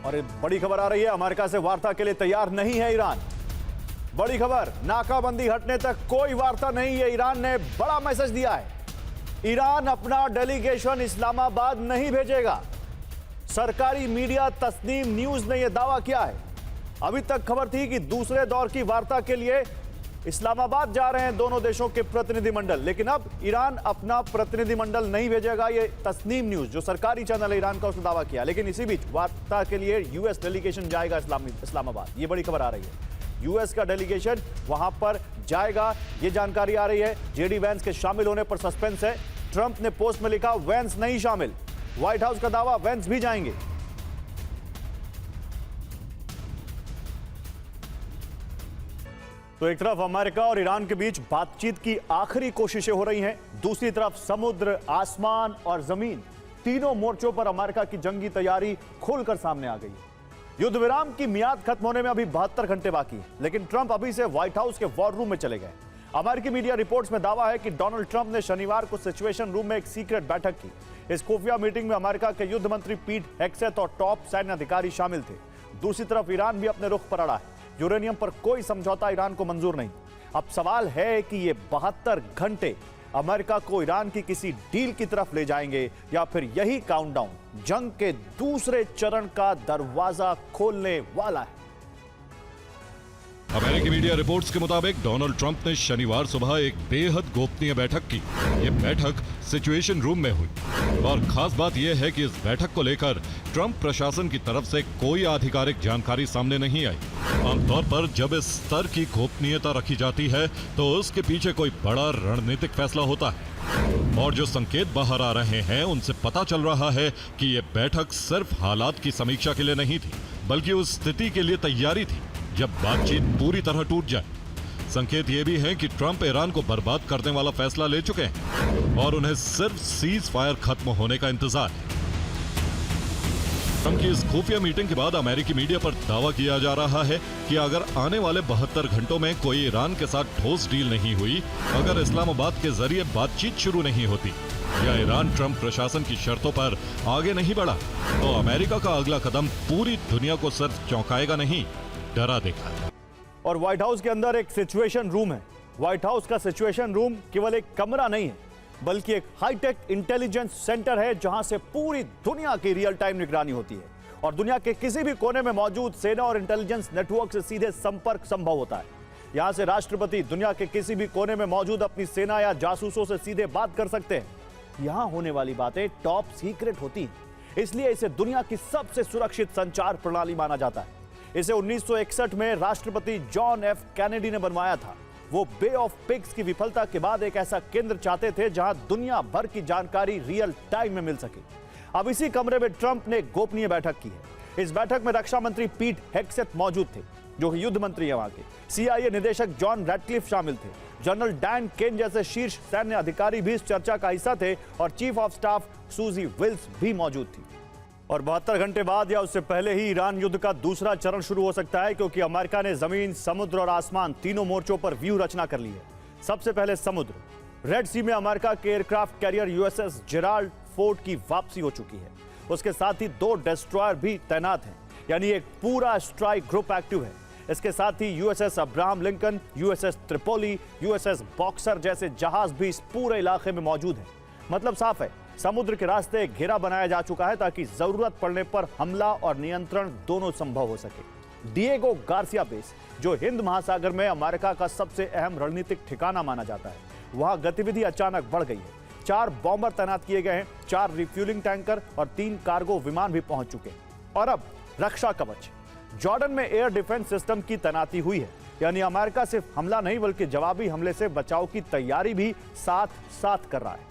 और एक बड़ी खबर आ रही है, अमेरिका से वार्ता के लिए तैयार नहीं है ईरान। बड़ी खबर, नाकाबंदी हटने तक कोई वार्ता नहीं है। ईरान ने बड़ा मैसेज दिया है। ईरान अपना डेलीगेशन इस्लामाबाद नहीं भेजेगा। सरकारी मीडिया तस्नीम न्यूज ने यह दावा किया है। अभी तक खबर थी कि दूसरे दौर की वार्ता के लिए इस्लामाबाद जा रहे हैं दोनों देशों के प्रतिनिधिमंडल, लेकिन अब ईरान अपना प्रतिनिधिमंडल नहीं भेजेगा। ये तस्नीम न्यूज जो सरकारी चैनल है ईरान का, उसने दावा किया। लेकिन इसी बीच वार्ता के लिए यूएस डेलीगेशन जाएगा इस्लामाबाद। ये बड़ी खबर आ रही है। यूएस का डेलीगेशन वहां पर जाएगा, ये जानकारी आ रही है। जेडी वेंस के शामिल होने पर सस्पेंस है। ट्रंप ने पोस्ट में लिखा वेंस नहीं शामिल। व्हाइट हाउस का दावा वेंस भी जाएंगे। तो एक तरफ अमेरिका और ईरान के बीच बातचीत की आखिरी कोशिशें हो रही हैं, दूसरी तरफ समुद्र, आसमान और जमीन, तीनों मोर्चों पर अमेरिका की जंगी तैयारी खुलकर सामने आ गई है। युद्ध विराम की मियाद खत्म होने में अभी 72 घंटे बाकी है, लेकिन ट्रंप अभी से व्हाइट हाउस के वॉर रूम में चले गए। अमेरिकी मीडिया रिपोर्ट्स में दावा है कि डोनाल्ड ट्रंप ने शनिवार को सिचुएशन रूम में एक सीक्रेट बैठक की। इस खुफिया मीटिंग में अमेरिका के युद्ध मंत्री पीट हेग्सेथ और टॉप सैन्य अधिकारी शामिल थे। दूसरी तरफ ईरान भी अपने रुख पर अड़ा है। यूरेनियम पर कोई समझौता ईरान को मंजूर नहीं। अब सवाल है कि ये 72 घंटे अमेरिका को ईरान की किसी डील की तरफ ले जाएंगे या फिर यही काउंटडाउन जंग के दूसरे चरण का दरवाजा खोलने वाला है। अमेरिकी मीडिया रिपोर्ट्स के मुताबिक डोनाल्ड ट्रंप ने शनिवार सुबह एक बेहद गोपनीय बैठक की। ये बैठक सिचुएशन रूम में हुई और खास बात यह है कि इस बैठक को लेकर ट्रंप प्रशासन की तरफ से कोई आधिकारिक जानकारी सामने नहीं आई। आमतौर पर जब इस स्तर की गोपनीयता रखी जाती है तो उसके पीछे कोई बड़ा रणनीतिक फैसला होता है, और जो संकेत बाहर आ रहे हैं उनसे पता चल रहा है कि ये बैठक सिर्फ हालात की समीक्षा के लिए नहीं थी, बल्कि उस स्थिति के लिए तैयारी थी जब बातचीत पूरी तरह टूट जाए। संकेत ये भी है कि ट्रंप ईरान को बर्बाद करने वाला फैसला ले चुके हैं और उन्हें सिर्फ सीज फायर खत्म होने का इंतजार है। ट्रंप की इस खुफिया मीटिंग के बाद अमेरिकी मीडिया पर दावा किया जा रहा है कि अगर आने वाले 72 घंटों में कोई ईरान के साथ ठोस डील नहीं हुई, अगर इस्लामाबाद के जरिए बातचीत शुरू नहीं होती या ईरान ट्रंप प्रशासन की शर्तों पर आगे नहीं बढ़ा, तो अमेरिका का अगला कदम पूरी दुनिया को सिर्फ चौंकाएगा नहीं, डरा देगा। और व्हाइट हाउस के अंदर एक सिचुएशन रूम है। व्हाइट हाउस का सिचुएशन रूम केवल एक कमरा नहीं है, बल्कि एक हाईटेक इंटेलिजेंस सेंटर है जहां से पूरी दुनिया की रियल टाइम निगरानी होती है और दुनिया के किसी भी कोने में मौजूद सेना और इंटेलिजेंस नेटवर्क से सीधे संपर्क संभव होता है। यहां से राष्ट्रपति दुनिया के किसी भी कोने में मौजूद अपनी सेना या जासूसों से सीधे बात कर सकते हैं। यहां होने वाली बातें टॉप सीक्रेट होती हैं, इसलिए इसे दुनिया की सबसे सुरक्षित संचार प्रणाली माना जाता है। इसे 1961 में राष्ट्रपति जॉन एफ कैनेडी ने बनवाया था। वो बे ऑफ पिग्स की विफलता के बाद एक ऐसा केंद्र चाहते थे जहां दुनिया भर की जानकारी रियल टाइम में मिल सके। अब इसी कमरे में ट्रंप ने गोपनीय बैठक की है। इस बैठक में रक्षा मंत्री पीट हेग्सेथ मौजूद थे, जो युद्ध मंत्री है वहां के। CIA निदेशक जॉन रैटक्लिफ शामिल थे। जनरल डैन केन जैसे शीर्ष सैन्य अधिकारी भी इस चर्चा का हिस्सा थे और चीफ ऑफ स्टाफ सूजी विल्स भी मौजूद थी। और 72 घंटे बाद या उससे पहले ही ईरान युद्ध का दूसरा चरण शुरू हो सकता है, क्योंकि अमेरिका ने जमीन, समुद्र और आसमान तीनों मोर्चों पर व्यू रचना कर ली है। सबसे पहले समुद्र। रेड सी में अमेरिका के aircraft carrier USS Gerald Ford की वापसी हो चुकी है। उसके साथ ही 2 डिस्ट्रॉयर भी तैनात हैं, यानी एक पूरा स्ट्राइक ग्रुप एक्टिव है। इसके साथ ही USS Abraham Lincoln, USS Tripoli, USS boxer जैसे जहाज भी इस पूरे इलाके में मौजूद हैं। मतलब साफ है, समुद्र के रास्ते एक घेरा बनाया जा चुका है ताकि जरूरत पड़ने पर हमला और नियंत्रण दोनों संभव हो सके। डिएगो गार्सिया बेस, जो हिंद महासागर में अमेरिका का सबसे अहम रणनीतिक ठिकाना माना जाता है, वहां गतिविधि अचानक बढ़ गई है। 4 बॉम्बर तैनात किए गए हैं, 4 रिफ्यूलिंग टैंकर और 3 कार्गो विमान भी पहुंच चुके हैं। और अब रक्षा कवच। जॉर्डन में एयर डिफेंस सिस्टम की तैनाती हुई है, यानी अमेरिका सिर्फ हमला नहीं बल्कि जवाबी हमले से बचाव की तैयारी भी साथ साथ कर रहा है।